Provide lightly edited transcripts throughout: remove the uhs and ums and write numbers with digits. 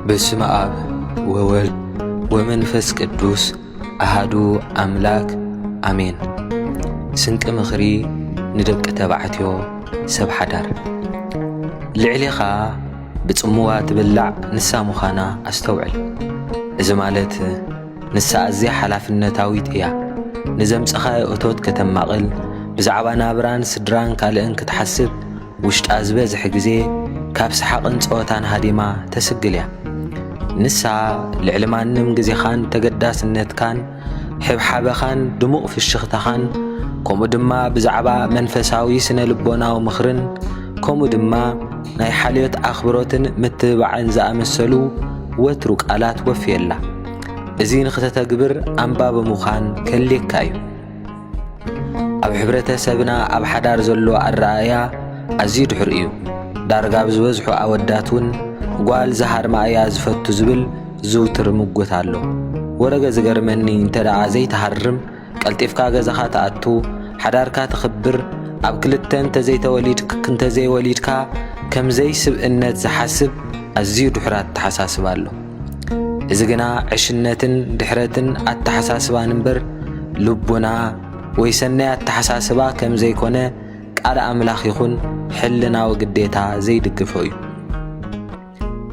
በስመ አብ ወወልድ ወመንፈስ ቅዱስ አሐዱ አምላክ አሜን። ስንቅ ምኽሪ ንደቂ ተባዕትዮ ሰብ ሓዳር ልዕሊኻ ብጽሙዋ ትብላዕ ንሳ ምዃና ኣስተውዕል። እዚ ማለት ንሳ ኣዝያ ሓላፍነታዊት እያ። ንዘምጽኻዮ እቶት ከተማቕል ብዛዕባ ናብራን ስድራን ካልእን ክትሓስብ ውሽጣ ዝበዝሕ ግዜ ካብ ሰሓቕን ጸወታን ሃዲማ ተስግል እያ። ንሳ ልዕሊ ማንም ግዜኻን ተገዳስነትካን ሕብሓበኻን ድሙቕ ፍሽኽታኻን ከምኡ ድማ ብዛዕባ መንፈሳዊ ስነ ልቦናዊ ምኽርን ከምኡ ድማ ናይ ሓልዮት ኣኽብሮትን ምትብባዕን ዝኣመሰሉ ወትሩ ቃላት ወፍየላ። እዚ ንኽተተግብር ኣንባቢ ምዃን ከልየካ እዩ። ኣብ ሕብረተሰብና ኣብ ሓዳር ዘሎ ኣረኣያ ኣዝዩ ድሑር እዩ። ዳርጋ ብዝበዝሑ ኣወዳት እውን ጓል ዝሃርማ እያ ዝፈቱ ዝብል ዝውትር ምጎት ኣሎ። ወረገ ዝገርመኒ እንተደኣ ዘይተሃርም ቀልጢፍካ ገዛኻ ተኣቱ ሓዳርካ ትኽብር ኣብ ክልተ እንተዘይወሊድካ ከምዘይ ስብእነት ዝሓስብ ኣዝዩ ድሑራት ተሓሳስባ ኣሎ። እዚ ግና ዕሽነትን ድሕረትን ኣተሓሳስባን እምበር ልቡና ወይ ሰናይ ኣተሓሳስባ ከም ዘይኮነ ቃል ኣምላኽ ይኹን ሕልናዊ ግዴታ ዘይድግፎ እዩ።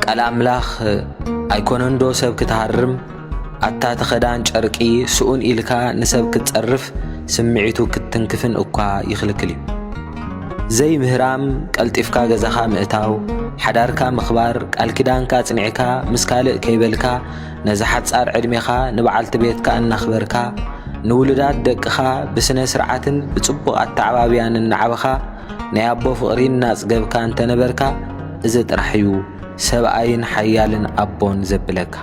ቃል ኣምላኽ ኣይኮነንዶ ሰብ ክትሃርም ኣታ ተኸዳን ጨርቂ ስኡን ኢልካ ንሰብ ክትጸርፍ ስምዒቱ ክትንክፍን እኳ ይኽልክል እዩ። ዘይ ምህራም ቀልጢፍካ ገዛኻ ምእታው ሓዳርካ ምኽባር ቃል ኪዳንካ ጽኒዕካ ምስ ካልእ ከይበልካ ነዚ ሓጻር ዕድሜኻ ንበዓልቲ ቤትካ እናኽበርካ ንውልዳት ደቅኻ ብስነ ስርዓትን ብጽቡቕ ኣተዓባብያንን ንዓበኻ ናይ ኣቦ ፍቕሪ እናጽገብካ እንተነበርካ እዚ ጥራሕ እዩ ሰብኣይን ሓያልን ኣቦን ዘብለካ።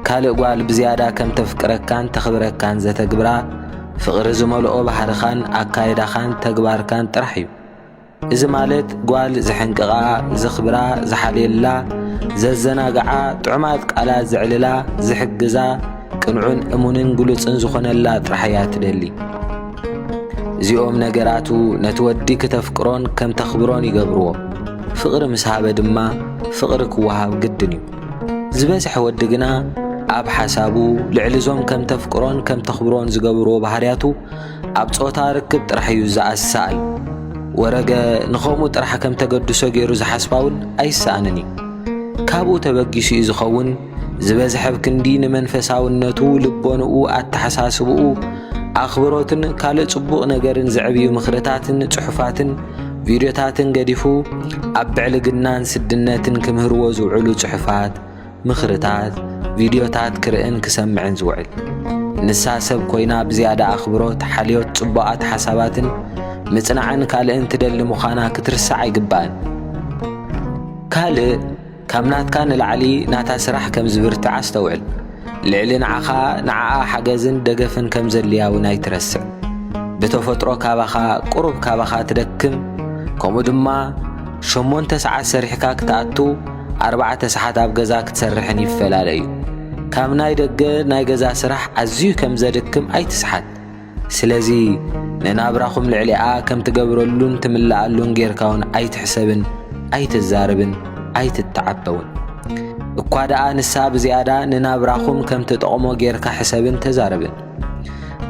ካልእ ጓል ብዝያዳ ከም ተፍቅረካን ተኽብረካን ዘተግብራ ፍቕሪ ዝመልኦ ባህርኻን ኣካይዳኻን ተግባርካን ጥራሕ እዩ። እዚ ማለት ጓል ዝሕንቅቓ ዝኽብራ ዝሓልየላ ዘዘናግዓ ጥዑማት ቃላት ዘዕልላ ዝሕግዛ ቅንዑን እሙንን ግሉፅን ዝኾነላ ጥራሕ እያ ትደሊ። እዚኦም ነገራቱ ነቲ ወዲ ክተፍቅሮን ከም ተኽብሮን ይገብርዎ። ፍቕሪ ምስ ሃበ ድማ ፍቕሪ ክወሃብ ግድን እዩ። ዝበዝሐ ወዲ ግና ኣብ ሓሳቡ ልዕሊዞም ከም ተፍቅሮን ከም ተኽብሮን ዝገብርዎ ባህርያቱ ኣብ ጾታ ርክብ ጥራሕ እዩ ዝኣስሳኣል። ወረገ ንኸምኡ ጥራሕ ከም ተገድሶ ገይሩ ዝሓስባውን ኣይሰኣንን እዩ። ካብኡ ተበጊሱ እዩ ዝኸውን ዝበዝሐ ብክንዲ ንመንፈሳውነቱ ልቦንኡ ኣተሓሳስብኡ ኣኽብሮትን ካልእ ጽቡቕ ነገርን ዘዕብዩ ምኽርታትን ጽሑፋትን ቪድዮታትን ገዲፉ ኣብ ብዕልግናን ስድነትን ክምህርዎ ዝውዕሉ ጽሑፋት ምኽርታት ቪድዮታት ክርእን ክሰምዕን ዝውዕል። ንሳ ሰብ ኮይና ብዝያዳ ኣኽብሮት ሓልዮት ጽቡቓት ሓሳባትን ምጽናዕን ካልእን ትደሊ ምዃና ክትርሳዕ ኣይግባእን። ካልእ ካብ ናትካ ንላዕሊ ናታ ስራሕ ከም ዝብርትዕ ኣስተውዕል። ልዕሊ ንዓኻ ንዓኣ ሓገዝን ደገፍን ከም ዘልያ እውን ኣይትረስዕ። ብተፈጥሮ ካባኻ ቁሩብ ካባኻ ትደክም። ከምኡ ድማ 8 ሰዓት ሰሪሕካ ክትኣቱ 4 ሰዓት ኣብ ገዛ ክትሰርሕን ይፈላለ እዩ። ካብ ናይ ደገ ናይ ገዛ ስራሕ ኣዝዩ ከም ዘድክም ኣይትስሓት። ስለዚ ንናብራኹም ልዕሊኣ ከም ትገብረሉን ትምላኣሉን ጌርካ እውን ኣይትሕሰብን ኣይትዛርብን ኣይትተዓበውን። እኳ ደኣ ንሳ ብዝያዳ ንናብራኹም ከም ትጠቕሞ ጌርካ ሕሰብን ተዛረብን።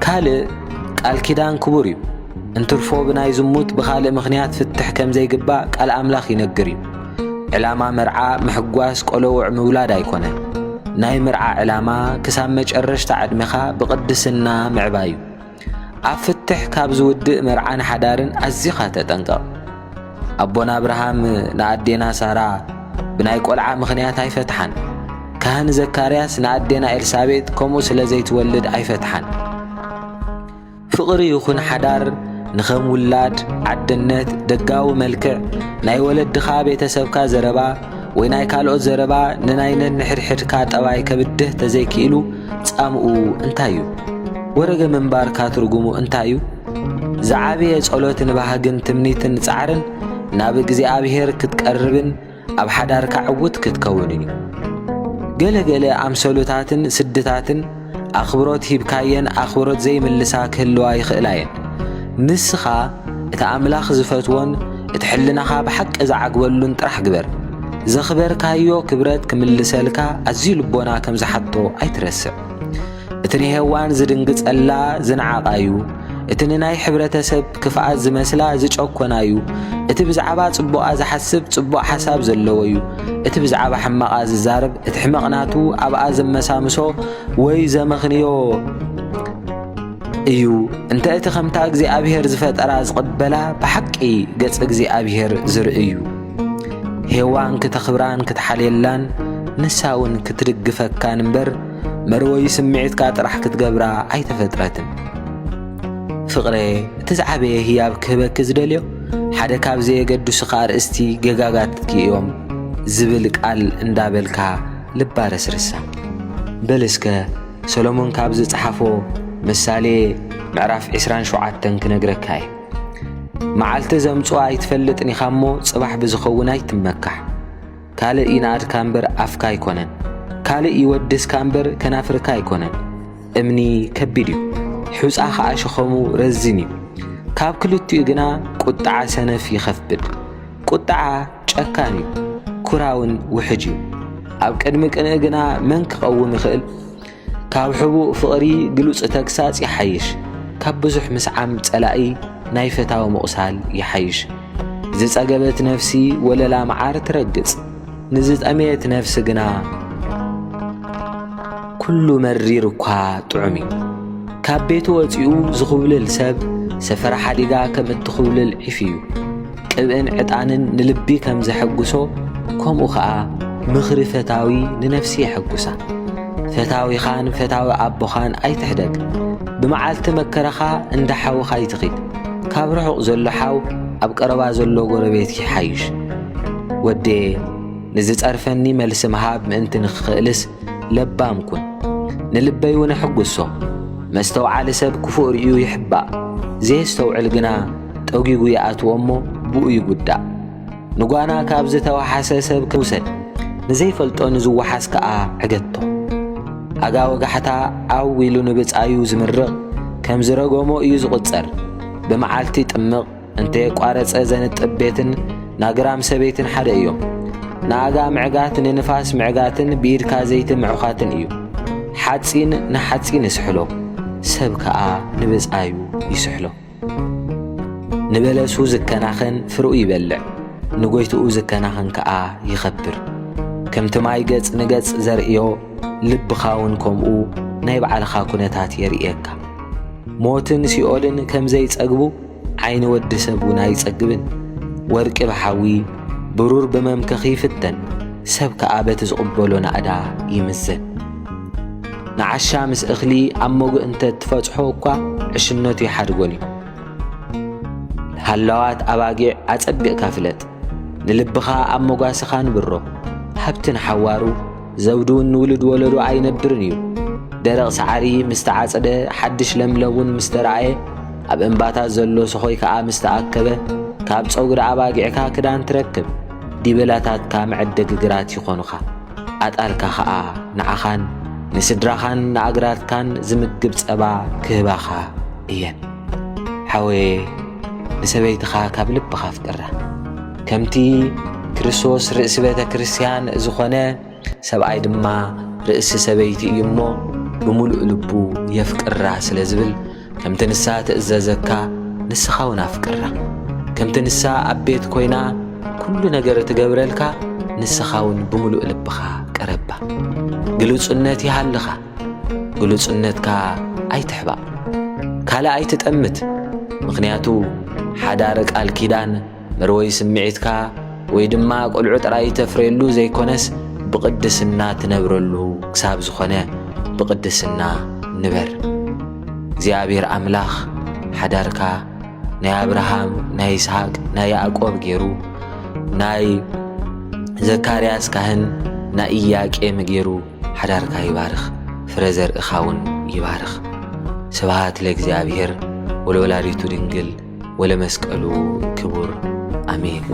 ካልእ ቃል ኪዳን ክቡር እዩ። እንትርፎ ብናይ ዝሙት ብኻልእ ምኽንያት ፍትሕ ከም ዘይግባእ ቃል ኣምላኽ ይነግር እዩ። ዕላማ መርዓ ምሕጓስ ቆለውዕ ምውላድ ኣይኮነን። ናይ ምርዓ ዕላማ ክሳብ መጨረሽታ ዕድሜኻ ብቕድስና ምዕባ እዩ። ኣብ ፍትሕ ካብ ዝውድእ መርዓን ሓዳርን ኣዚኻ ተጠንቀቕ። ኣቦና አብርሃም ንኣዴና ሳራ ብናይ ቆልዓ ምኽንያት ኣይፈትሓን። ካህን ዘካርያስ ንኣዴና ኤልሳቤጥ ከምኡ ስለ ዘይትወልድ ኣይፈትሓን። ፍቕሪ ይኹን ሓዳር ንኸም ውላድ ዓድነት ደጋዊ መልክዕ ናይ ወለድኻ ቤተሰብካ ዘረባ ወይ ናይ ካልኦት ዘረባ ንናይ ነንሕድሕድካ ጠባይ ከብድህ ተዘይክኢሉ ጻምኡ እንታይ እዩ? ወረገ ምንባርካ ትርጉሙ እንታይ እዩ? ዝዓበየ ጸሎት ንባህግን ትምኒትን ጻዕርን ናብ እግዚኣብሔር ክትቀርብን ኣብ ሓዳርካ ዕውት ክትከውንን እዩ። ገለገለ ኣምሰሉታትን ስድታትን ኣኽብሮት ሂብካየን ኣኽብሮት ዘይምልሳ ክህልዋ ይኽእላ እየን። ንስኻ እቲ ኣምላኽ ዝፈትዎን እቲ ሕልናኻ ብሓቂ ዝዓግበሉን ጥራሕ ግበር። ዘኽበርካዮ ክብረት ክምልሰልካ ኣዝዩ ልቦና ከም ዝሓቶ ኣይትረስዕ እቲ ንሄዋን ዝድንግጸላ ዝነዓቓዩ እቲ ንናይ ሕብረተሰብ ክፍኣት ዝመስላ ዝጨኮናዩ እቲ ብዛዕባ ጽቡቓ ዝሓስብ ጽቡቕ ሓሳብ ዘለዎ እዩ እቲ ብዛዕባ ሕማቓ ዝዛረብ እቲ ሕማቕናቱ ኣብኣ ዘመሳምሶ ወይ ዘመኽንዮ እዩ እንተ እቲ ኸምታ እግዚኣብሔር ዝፈጠራ ዝቕበላ ብሓቂ ገጽ እግዚኣብሔር ዝርእዩ ሄዋን ክተኽብራን ክትሓልየላን ንሳውን ክትድግፈካን እምበር መርወይ ስምዒትካ ጥራሕ ክትገብራ ኣይተፈጥረትን ፍቕሬ እቲ ዝዓበየ ህያብ ክህበክ ዝደልዮ ሓደ ካብ ዘየገድሱኻ ኣርእስቲ ገጋጋትኪ እዮም ዝብል ቃል እንዳበልካ ልባ ረስርሳ በልስከ ሰሎሞን ካብ ዝጸሓፎ ምሳሌ ምዕራፍ 27 ክነግረካ እየ መዓልቲ ዘምጽዋ ኣይትፈልጥን ኢኻ እሞ ጽባሕ ብዝኸውን ኣይትመካሕ ካልእ ይንኣድካ እምበር ኣፍካ ኣይኮነን ካልእ ይወድስካ እምበር ከናፍርካ ኣይኮነን እምኒ ከቢድ እዩ ሕውፃ ኸዓ ሸኸሙ ረዝን እዩ ካብ ክልቲኡ ግና ቁጣዓ ሰነፍ ይኸፍብድ ቁጣዓ ጨካን እዩ ኩራውን ውሕጅ እዩ ኣብ ቅድሚ ቅንእ ግና መን ክቐውም ይኽእል ካብ ሕቡእ ፍቕሪ ግሉጽ ተግሳጽ ይሓይሽ ካብ ብዙሕ ምስዓም ጸላኢ ናይ ፈታዊ ምቕሳል ይሓይሽ ዝጸገበት ነፍሲ ወለላ መዓር ትረግጽ ንዝጠመየት ነፍሲ ግና ኩሉ መሪር እኳ ጥዑም እዩ ካብ ቤቱ ወፂኡ ዝኽብልል ሰብ ሰፈራ ሓዲጋ ከም እትኽብልል ዒፍ እዩ ቅብእን ዕጣንን ንልቢ ከም ዘሐጉሶ ከምኡ ኸዓ ምኽሪ ፈታዊ ንነፍሲ የሐጉሳ ፈታዊኻን ፈታዊ ኣቦኻን ኣይትሕደግ ብመዓልቲ መከረኻ እንዳ ሓውኻ ይትኺድ ካብ ርሑቕ ዘሎ ሓው ኣብ ቀረባ ዘሎ ጎረቤት ይሓይሽ ወዴ ንዝጸርፈኒ መልሲ ምሃብ ምእንቲ ንኽኽእልስ ለባም ኩን ንልበይ እውን ሕጉሶ መስተውዓሊ ሰብ ክፉእ ርእዩ ይሕባእ ዘየስተውዕል ግና ጠጊጉ ይኣትዎ እሞ ብኡ ይጉዳእ ንጓና ካብ ዝተዋሓሰ ሰብ ክውሰድ ንዘይፈልጦ ንዝወሓስ ከኣ ዕገቶ ኣጋ ወጋሕታ ኣው ኢሉ ንብጻዩ ዝምርቕ ከም ዝረጎሞ እዩ ዝቝጸር ብመዓልቲ ጥምቕ እንተ የቋረጸ ዘንጥብ ቤትን ናግራም ሰበይትን ሓደ እዮም ንኣጋ ምዕጋት ንንፋስ ምዕጋትን ብኢድካ ዘይቲ ምዑኻትን እዩ ሓጺን ንሓጺን ይስሕሎ ሰብ ከኣ ንብጻዩ ይስሕሎ ንበለሱ ዝከናኸን ፍርኡ ይበልዕ ንጐይትኡ ዝከናኸን ከኣ ይኸብር ከምቲ ማይ ገጽ ንገጽ ዘርእዮ ልብኻውን ከምኡ ናይ ባዕልኻ ኩነታት የርእየካ ሞትን ሲኦልን ከም ዘይጸግቡ ዓይኒ ወዲ ሰብ እውን ኣይጸግብን ወርቂ ብሓዊ ብሩር ብመምከኺ ይፍተን ሰብ ከኣ በቲ ዝቕበሎ ናዕዳ ይምዘን ንዓሻ ምስ እኽሊ ኣብ መጉእ እንተ ትፈጽሖ እኳ ዕሽነቱ ይሓድጎን እዩ ሃላዋት ኣባጊዕ ኣጸቢቕካ ፍለጥ ንልብኻ ኣብ መጓስኻ ንብሮ ሃብትን ሓዋሩ ዘውዱን ንውልድ ወለዶ ኣይነብርን እዩ ደረቕ ሰዓሪ ምስ ተዓጸደ ሓድሽ ለምለውን ምስ ተረኣየ ኣብ እምባታት ዘሎ ሰኾይ ከኣ ምስ ተኣከበ ካብ ጸጉሪ ኣባጊዕካ ክዳን ትረክብ ዲበላታትካ መዕደግ ግራት ይኾኑኻ ኣጣልካ ኸኣ ንዓኻን ንስድራኻን ንኣግራትካን ዝምግብ ጸባ ክህባኻ እየን ሓወየ ንሰበይትኻ ካብ ልብኻ ፍቅራ ከምቲ ክርስቶስ ርእሲ ቤተ ክርስቲያን ዝኾነ ሰብኣይ ድማ ርእሲ ሰበይቲ እዩ እሞ ብምሉእ ልቡ የፍቅራ ስለ ዝብል ከምቲ ንሳ ትእዘዘካ ንስኻውን ኣፍቅራ ከምቲ ንሳ ኣብ ቤት ኮይና ኩሉ ነገር ትገብረልካ ንስኻውን ብምሉእ ልብኻ ቀረባ ግሉጽነት ይሃልኻ ግሉጽነትካ ኣይትሕባእ ካልእ ኣይትጠምት ምኽንያቱ ሓዳር ቃል ኪዳን መርወይ ስምዒትካ ወይ ድማ ቈልዑ ጥራይ ተፍርየሉ ዘይኮነስ ብቕድስና ትነብረሉ ክሳብ ዝኾነ ብቕድስና ንበር እግዚኣብሔር ኣምላኽ ሓዳርካ ናይ አብርሃም ናይ ይስሐቅ ናይ ያዕቆብ ገይሩ ናይ ዘካርያስ ካህን ናይ ኢያቄም ገይሩ ሓዳርካ ይባርኽ ፍረ ዘርእኻውን ይባርኽ ስብሐት ለእግዚአብሔር ወለወላዲቱ ድንግል ወለመስቀሉ ክቡር አሜን።